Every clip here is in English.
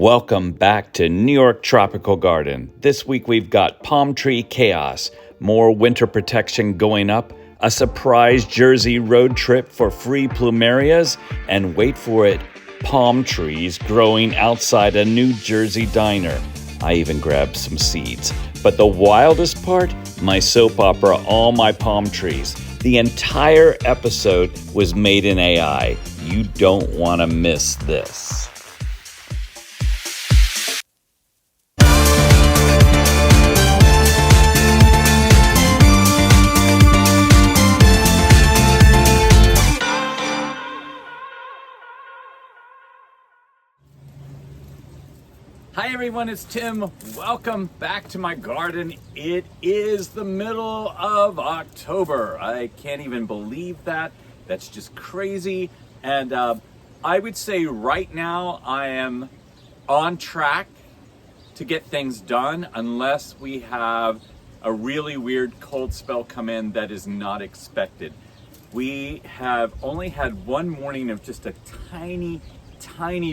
Welcome back to New York Tropical Garden. This week we've got palm tree chaos, more winter protection going up, a surprise Jersey road trip for free plumerias, and wait for it, palm trees growing outside a New Jersey diner. I even grabbed some seeds. But the wildest part, my soap opera, All My Palm Trees. The entire episode was made in AI. You don't want to miss this. Hi everyone, it's Tim. Welcome back to my garden. It is the middle of October. I can't even believe that. That's just crazy. And I would say right now I am on track to get things done unless we have a really weird cold spell come in that is not expected. We have only had one morning of just a tiny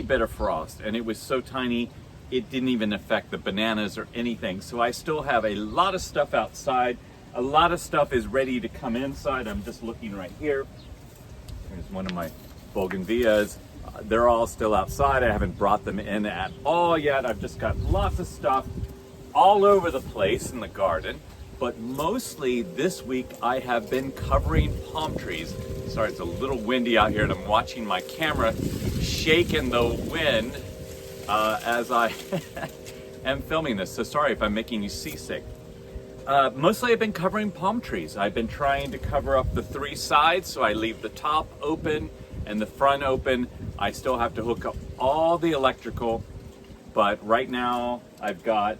bit of frost, and it was so tiny it didn't even affect the bananas or anything. So I still have a lot of stuff outside. A lot of stuff is ready to come inside. I'm just looking right here. Here's one of my bougainvilleas. They're all still outside. I haven't brought them in at all yet. I've just got lots of stuff all over the place in the garden. But mostly this week I have been covering palm trees. Sorry, it's a little windy out here and I'm watching my camera shake in the wind as I am filming this. So sorry if I'm making you seasick. Mostly I've been covering palm trees. I've been trying to cover up the three sides, so I leave the top open and the front open. I still have to hook up all the electrical, but right now I've got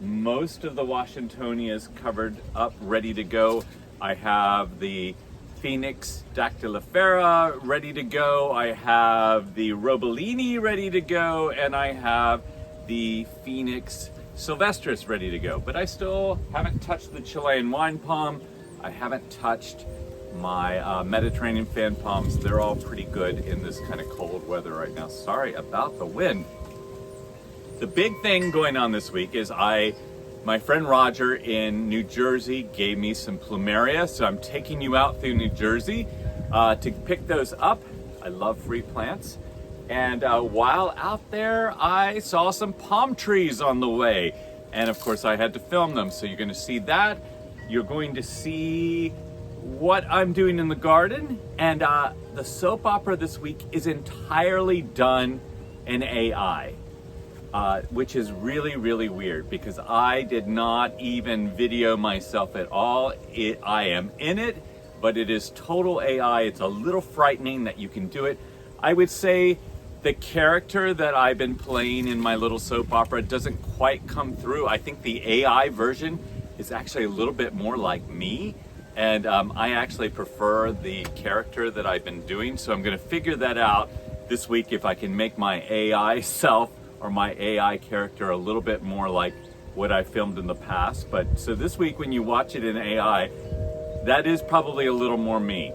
most of the Washingtonias covered up, ready to go. I have the Phoenix dactylifera ready to go. I have the Roebelenii ready to go, and I have the Phoenix sylvestris ready to go. But I still haven't touched the Chilean wine palm. I haven't touched my Mediterranean fan palms. They're all pretty good in this kind of cold weather right now. Sorry about the wind. The big thing going on this week is my friend Roger in New Jersey gave me some plumerias, so I'm taking you out through New Jersey to pick those up. I love free plants. And while out there, I saw some palm trees on the way. And of course, I had to film them, so you're going to see that. You're going to see what I'm doing in the garden. And the soap opera this week is entirely done in AI. Which is really weird because I did not even video myself at all. I am in it, but it is total AI. It's a little frightening that you can do it. I would say the character that I've been playing in my little soap opera doesn't quite come through. I think the AI version is actually a little bit more like me, and I actually prefer the character that I've been doing. So I'm going to figure that out this week if I can make my AI self or my AI character a little bit more like what I filmed in the past. But so this week when you watch it in AI, that is probably a little more me.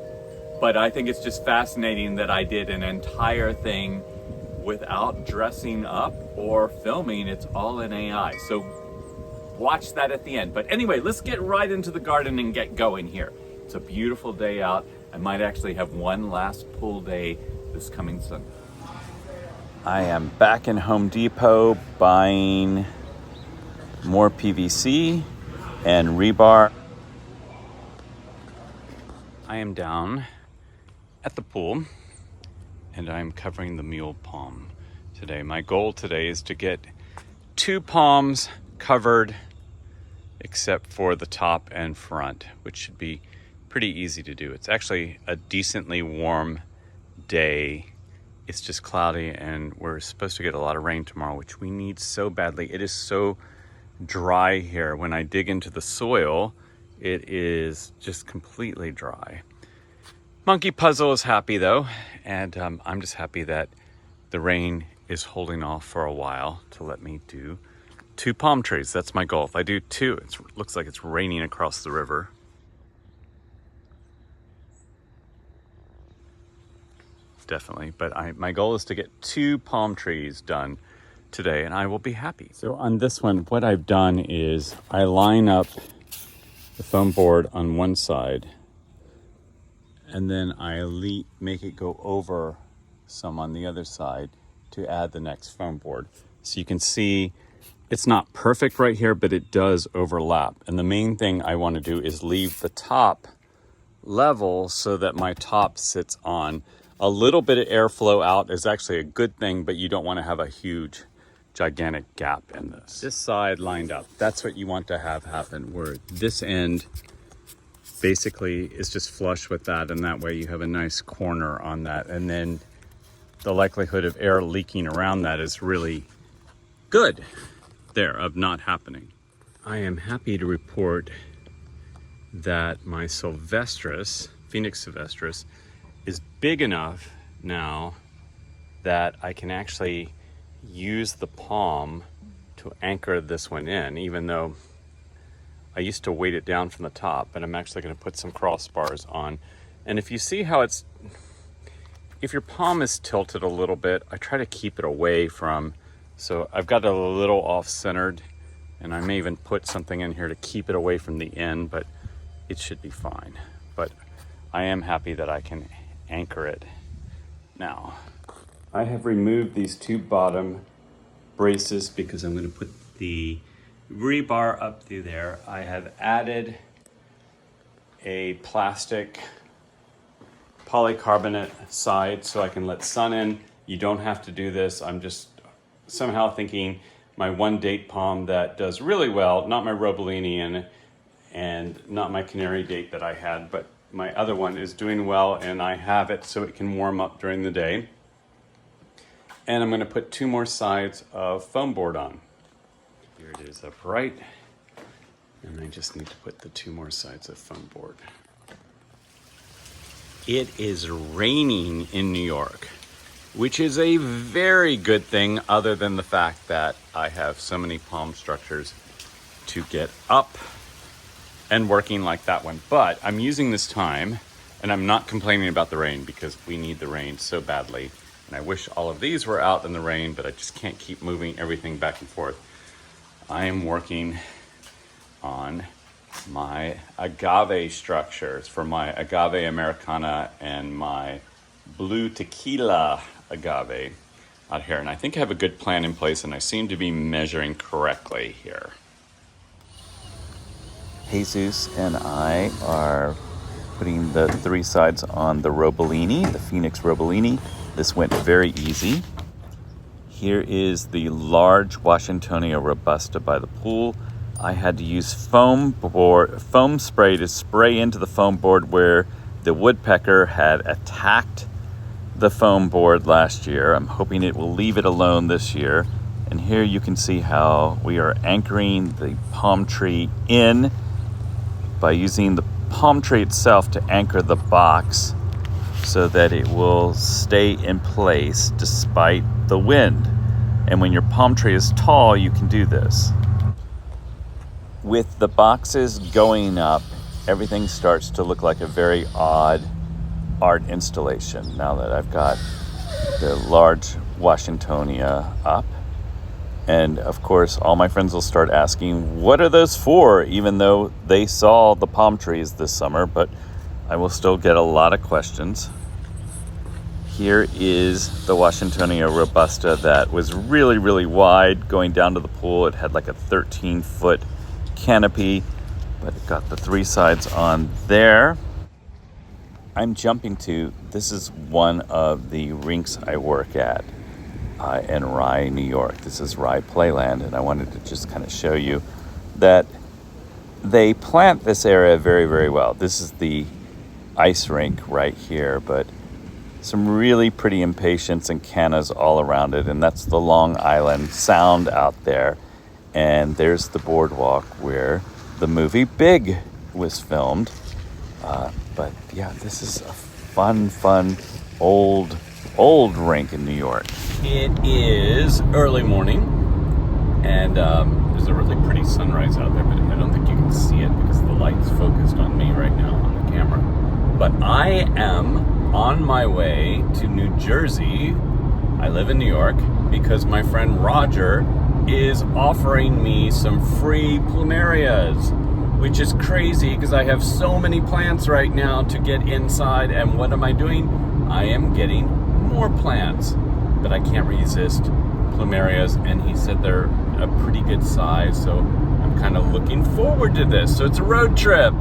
But I think it's just fascinating that I did an entire thing without dressing up or filming. It's all in AI. So watch that at the end. But anyway, let's get right into the garden and get going here. It's a beautiful day out. I might actually have one last pull day this coming Sunday. I am back in Home Depot buying more PVC and rebar. I am down at the pool and I'm covering the mule palm today. My goal today is to get 2 palms covered except for the top and front, which should be pretty easy to do. It's actually a decently warm day. It's just cloudy and we're supposed to get a lot of rain tomorrow, which we need so badly. It is so dry here. When I dig into the soil, it is just completely dry. Monkey Puzzle is happy though, and I'm just happy that the rain is holding off for a while to let me do 2 palm trees. That's my goal. If I do 2, it looks like it's raining across the river. Definitely, but my goal is to get 2 palm trees done today and I will be happy. So on this one, what I've done is I line up the foam board on one side and then I make it go over some on the other side to add the next foam board. So you can see it's not perfect right here, but it does overlap. And the main thing I want to do is leave the top level so that my top sits on. A little bit of airflow out is actually a good thing, but you don't want to have a huge, gigantic gap in this. This side lined up, that's what you want to have happen, where this end basically is just flush with that, and that way you have a nice corner on that, and then the likelihood of air leaking around that is really good there of not happening. I am happy to report that my Sylvestris, Phoenix Sylvestris, is big enough now that I can actually use the palm to anchor this one in, even though I used to weight it down from the top, but I'm actually going to put some crossbars on. And if you see how if your palm is tilted a little bit, I try to keep it away from, so I've got it a little off-centered, and I may even put something in here to keep it away from the end, but it should be fine. But I am happy that I can anchor it now. I have removed these two bottom braces because I'm going to put the rebar up through there. I have added a plastic polycarbonate side so I can let sun in. You don't have to do this. I'm just somehow thinking my one date palm that does really well, not my Roebelenii and not my canary date that I had, but my other one is doing well, and I have it so it can warm up during the day. And I'm going to put two more sides of foam board on. Here it is upright, and I just need to put the two more sides of foam board. It is raining in New York, which is a very good thing other than the fact that I have so many palm structures to get up and working like that one. But I'm using this time, and I'm not complaining about the rain because we need the rain so badly. And I wish all of these were out in the rain, but I just can't keep moving everything back and forth. I am working on my agave structures for my agave Americana and my blue tequila agave out here. And I think I have a good plan in place, and I seem to be measuring correctly here. Jesus and I are putting the three sides on the Roebelenii, the Phoenix Roebelenii. This went very easy. Here is the large Washingtonia robusta by the pool. I had to use foam spray to spray into the foam board where the woodpecker had attacked the foam board last year. I'm hoping it will leave it alone this year. And here you can see how we are anchoring the palm tree in by using the palm tree itself to anchor the box so that it will stay in place despite the wind. And when your palm tree is tall, you can do this. With the boxes going up, everything starts to look like a very odd art installation now that I've got the large Washingtonia up. And of course, all my friends will start asking, what are those for? Even though they saw the palm trees this summer, but I will still get a lot of questions. Here is the Washingtonia robusta that was really, really wide going down to the pool. It had like a 13-foot canopy, but it got the three sides on there. I'm jumping to, this is one of the rinks I work at in Rye, New York. This is Rye Playland, and I wanted to just kind of show you that they plant this area very, very well. This is the ice rink right here, but some really pretty impatiens and cannas all around it, and that's the Long Island Sound out there. And there's the boardwalk where the movie Big was filmed. But yeah, this is a fun, old rink in New York. It is early morning, and there's a really pretty sunrise out there, but I don't think you can see it because the light's focused on me right now on the camera. But I am on my way to New Jersey. I live in New York because my friend Roger is offering me some free plumerias, which is crazy because I have so many plants right now to get inside. And what am I doing? I am getting more plants, but I can't resist plumerias, and he said they're a pretty good size, so I'm kind of looking forward to this. So it's a road trip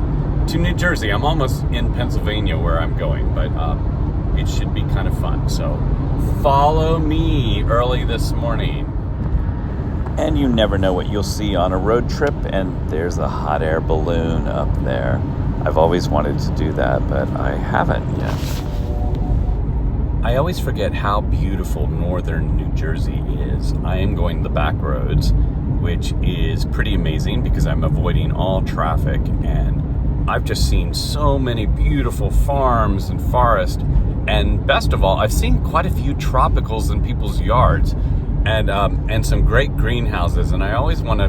to New Jersey. I'm almost in Pennsylvania where I'm going, but it should be kind of fun. So follow me early this morning. And you never know what you'll see on a road trip, and there's a hot air balloon up there. I've always wanted to do that, but I haven't yet. I always forget how beautiful northern New Jersey is. I am going the back roads, which is pretty amazing because I'm avoiding all traffic, and I've just seen so many beautiful farms and forests, and best of all, I've seen quite a few tropicals in people's yards, and some great greenhouses. And I always wonder,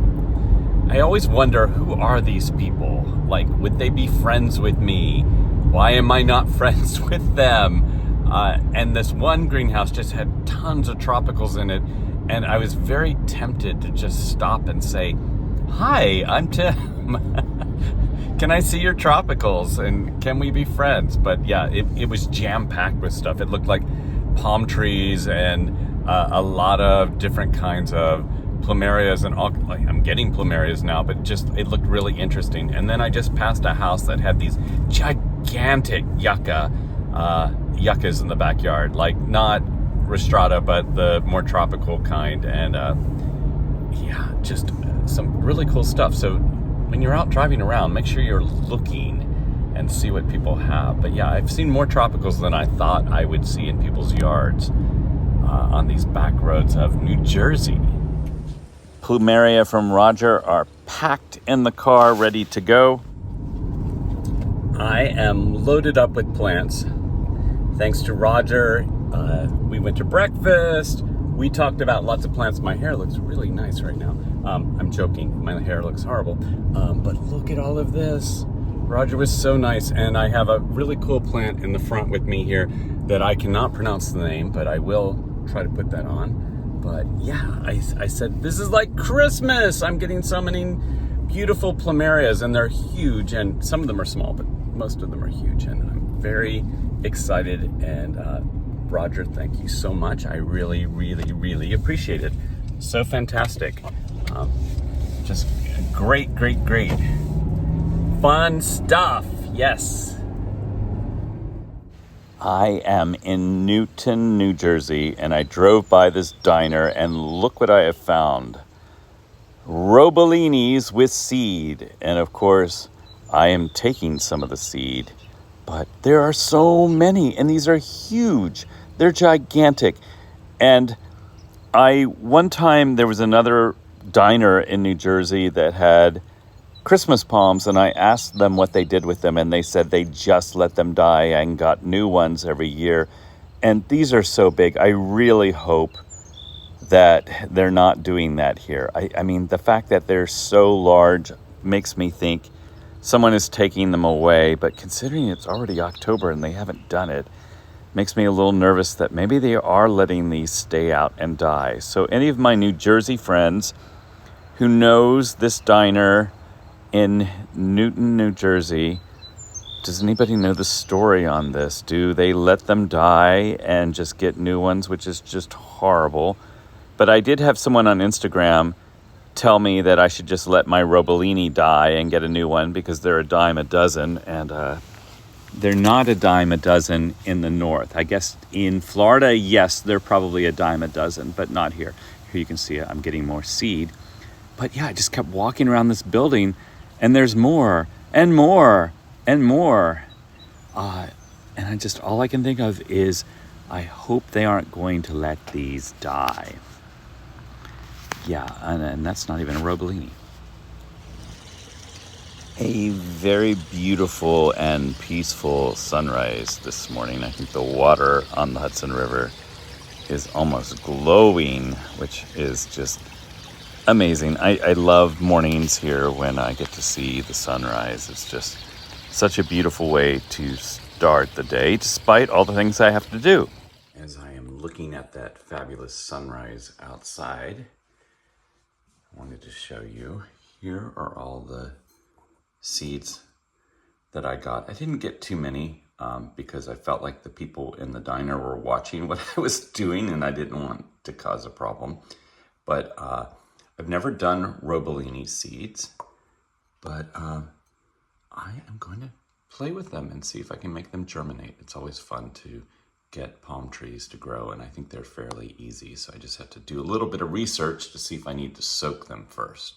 who are these people? Like, would they be friends with me? Why am I not friends with them? And this one greenhouse just had tons of tropicals in it, and I was very tempted to just stop and say, "Hi, I'm Tim. Can I see your tropicals, and can we be friends?" But yeah, it was jam-packed with stuff. It looked like palm trees and a lot of different kinds of plumerias, and all. Like, I'm getting plumerias now, but it looked really interesting. And then I just passed a house that had these gigantic yuccas in the backyard, like not rostrata, but the more tropical kind, and yeah, just some really cool stuff. So when you're out driving around, make sure you're looking and see what people have. But yeah, I've seen more tropicals than I thought I would see in people's yards on these back roads of New Jersey. Plumeria from Roger are packed in the car, ready to go. I am loaded up with plants. Thanks to Roger, we went to breakfast. We talked about lots of plants. My hair looks really nice right now. I'm joking. My hair looks horrible. But look at all of this. Roger was so nice. And I have a really cool plant in the front with me here that I cannot pronounce the name, but I will try to put that on. But yeah, I said, this is like Christmas. I'm getting so many beautiful plumerias, and they're huge. And some of them are small, but most of them are huge. And I'm very excited, and Roger, thank you so much. I really, really, really appreciate it. So fantastic. Just great fun stuff. Yes. I am in Newton, New Jersey, and I drove by this diner, and look what I have found. Roebeleniis with seed. And of course, I am taking some of the seed. But there are so many, and these are huge. They're gigantic. And one time there was another diner in New Jersey that had Christmas palms, and I asked them what they did with them, and they said they just let them die and got new ones every year. And these are so big. I really hope that they're not doing that here. I mean, the fact that they're so large makes me think someone is taking them away, but considering it's already October and they haven't done it, makes me a little nervous that maybe they are letting these stay out and die. So any of my New Jersey friends who knows this diner in Newton, New Jersey, does anybody know the story on this? Do they let them die and just get new ones, which is just horrible? But I did have someone on Instagram tell me that I should just let my Roebelenii die and get a new one because they're a dime a dozen, and they're not a dime a dozen in the north. I guess in Florida, yes, they're probably a dime a dozen, but not here. Here you can see I'm getting more seed. But yeah, I just kept walking around this building, and there's more and more and more. And all I can think of is, I hope they aren't going to let these die. Yeah, and that's not even a Roebelenii. A very beautiful and peaceful sunrise this morning. I think the water on the Hudson River is almost glowing, which is just amazing. I love mornings here when I get to see the sunrise. It's just such a beautiful way to start the day, despite all the things I have to do. As I am looking at that fabulous sunrise outside, I wanted to show you. Here are all the seeds that I got. I didn't get too many because I felt like the people in the diner were watching what I was doing and I didn't want to cause a problem. But I've never done Roebelenii seeds, but I am going to play with them and see if I can make them germinate. It's always fun to get palm trees to grow, and I think they're fairly easy. So I just have to do a little bit of research to see if I need to soak them first.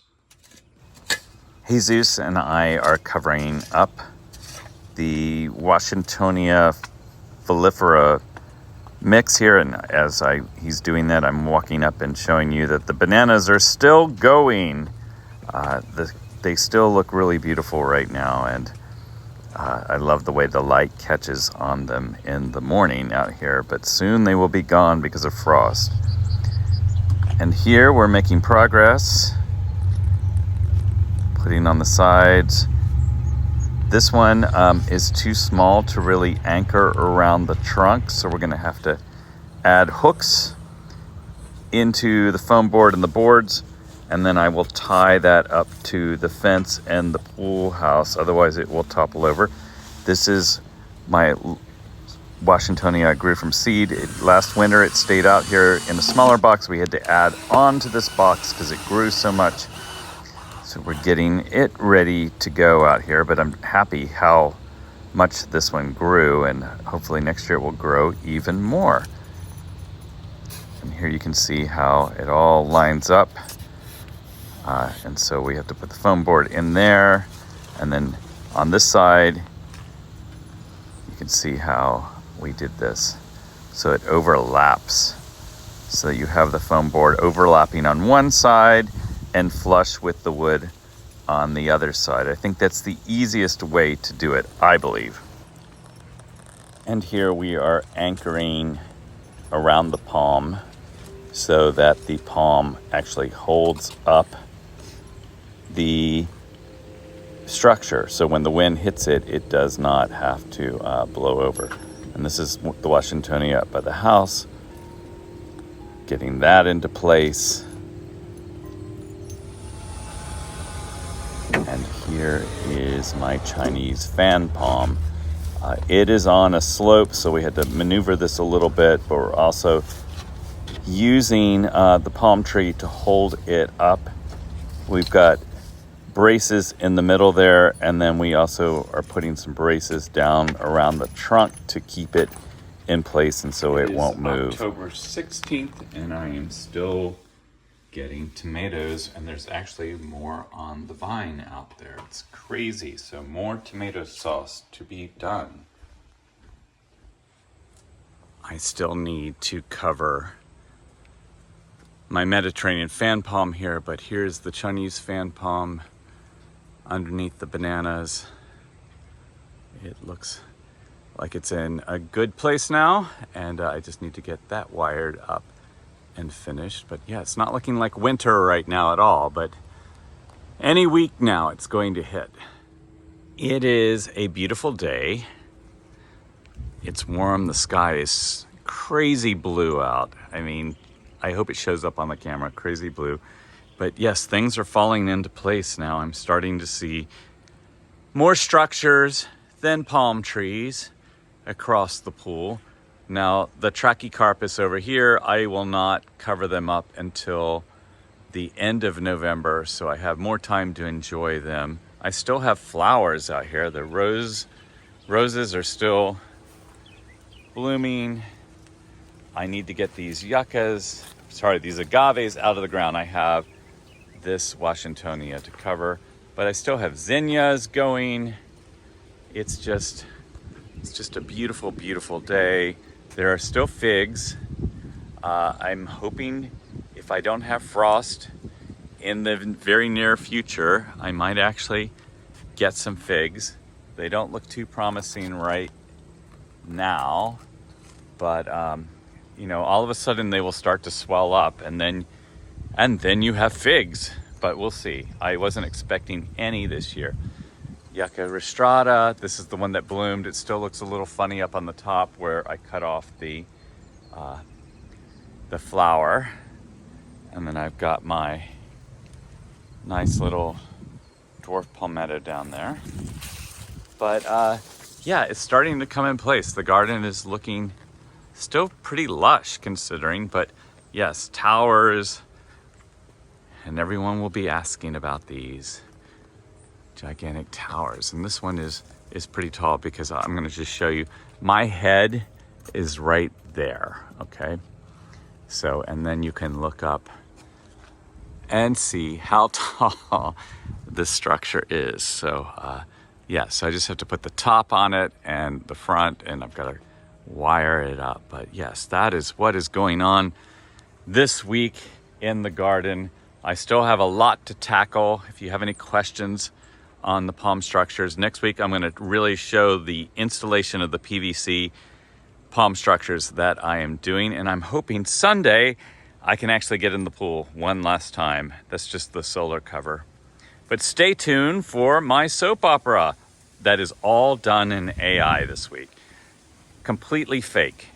Jesus and I are covering up the Washingtonia foliifera mix here, and as he's doing that, I'm walking up and showing you that the bananas are still going. They still look really beautiful right now, and I love the way the light catches on them in the morning out here, but soon they will be gone because of frost. And here we're making progress, putting on the sides. This one is too small to really anchor around the trunk, so we're going to have to add hooks into the foam board and the boards, and then I will tie that up to the fence and the pool house, otherwise it will topple over. This is my Washingtonia I grew from seed. Last winter it stayed out here in a smaller box. We had to add on to this box because it grew so much. So we're getting it ready to go out here, but I'm happy how much this one grew, and hopefully next year it will grow even more. And here you can see how it all lines up. And so we have to put the foam board in there, and then on this side, you can see how we did this. So it overlaps, so that you have the foam board overlapping on one side and flush with the wood on the other side. I think that's the easiest way to do it, I believe. And here we are anchoring around the palm so that the palm actually holds up the structure. So when the wind hits it, it does not have to blow over. And this is the Washingtonia up by the house, getting that into place. And here is my Chinese fan palm. It is on a slope, so we had to maneuver this a little bit, but we're also using the palm tree to hold it up. We've got braces in the middle there, and then we also are putting some braces down around the trunk to keep it in place and so it won't move. October 16th, and I am still getting tomatoes, and there's actually more on the vine out there. It's crazy. So more tomato sauce to be done. I still need to cover my Mediterranean fan palm here, but here's the Chinese fan palm underneath the bananas. It looks like it's in a good place now, and I just need to get that wired up and finished. But yeah, it's not looking like winter right now at all, but any week now it's going to hit. It is a beautiful day. It's warm. The sky is crazy blue out. I mean, I hope it shows up on the camera, crazy blue. But yes, things are falling into place now. I'm starting to see more structures than palm trees across the pool. Now, the Trachycarpus over here, I will not cover them up until the end of November, so I have more time to enjoy them. I still have flowers out here. The roses are still blooming. I need to get these these agaves out of the ground. I have this Washingtonia to cover, but I still have zinnias going. It's just a beautiful, beautiful day. There are still figs. I'm hoping if I don't have frost in the very near future, I might actually get some figs. They don't look too promising right now, but you know, all of a sudden they will start to swell up, and then you have figs. But we'll see. I wasn't expecting any this year. Yucca rostrata, this is the one that bloomed. It still looks a little funny up on the top where I cut off the the flower. And then I've got my nice little dwarf palmetto down there. But yeah, it's starting to come in place. The garden is looking still pretty lush considering, but yes, towers. And everyone will be asking about these gigantic towers. And this one is pretty tall because I'm gonna just show you. My head is right there, okay? So, and then you can look up and see how tall this structure is. So, yeah, so I just have to put the top on it and the front, and I've got to wire it up. But yes, that is what is going on this week in the garden. I still have a lot to tackle. If you have any questions on the palm structures, next week I'm going to really show the installation of the PVC palm structures that I am doing, and I'm hoping Sunday I can actually get in the pool one last time. That's just the solar cover. But stay tuned for my soap opera that is all done in AI this week. Completely fake.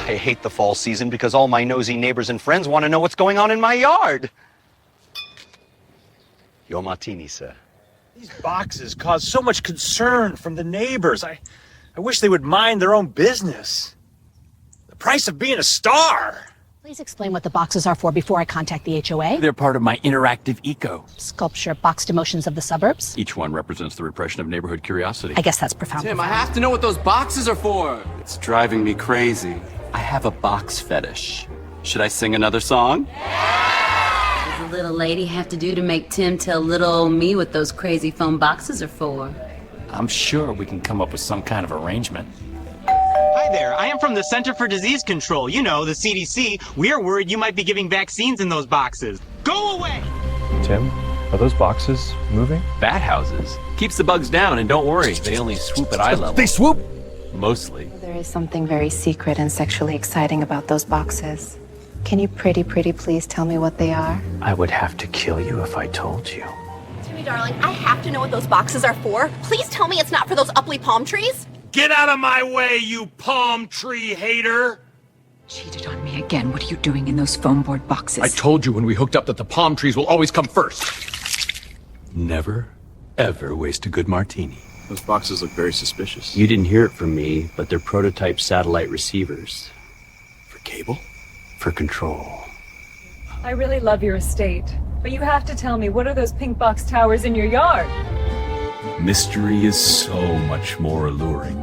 I hate the fall season because all my nosy neighbors and friends want to know what's going on in my yard. Your martini, sir. These boxes cause so much concern from the neighbors. I wish they would mind their own business. The price of being a star. Please explain what the boxes are for before I contact the HOA. They're part of my interactive eco. Sculpture boxed emotions of the suburbs. Each one represents the repression of neighborhood curiosity. I guess that's profound. Tim, I have to know what those boxes are for. It's driving me crazy. I have a box fetish. Should I sing another song? What does the little lady have to do to make Tim tell little old me what those crazy foam boxes are for? I'm sure we can come up with some kind of arrangement. Hi there, I am from the Center for Disease Control, you know, the CDC. We are worried you might be giving vaccines in those boxes. Go away! Tim, are those boxes moving? Bat houses. Keeps the bugs down, and don't worry, they only swoop at eye level. They swoop? Mostly. There is something very secret and sexually exciting about those boxes. Can you pretty please tell me what they are? I would have to kill you if I told you. Timmy, darling, I have to know what those boxes are for. Please tell me it's not for those upply palm trees. Get out of my way, you palm tree hater! Cheated on me again. What are you doing in those foam board boxes? I told you when we hooked up that the palm trees will always come first. Never, ever waste a good martini. Those boxes look very suspicious. You didn't hear it from me, but they're prototype satellite receivers. For cable? For control. I really love your estate, but you have to tell me, what are those pink box towers in your yard? Mystery is so much more alluring.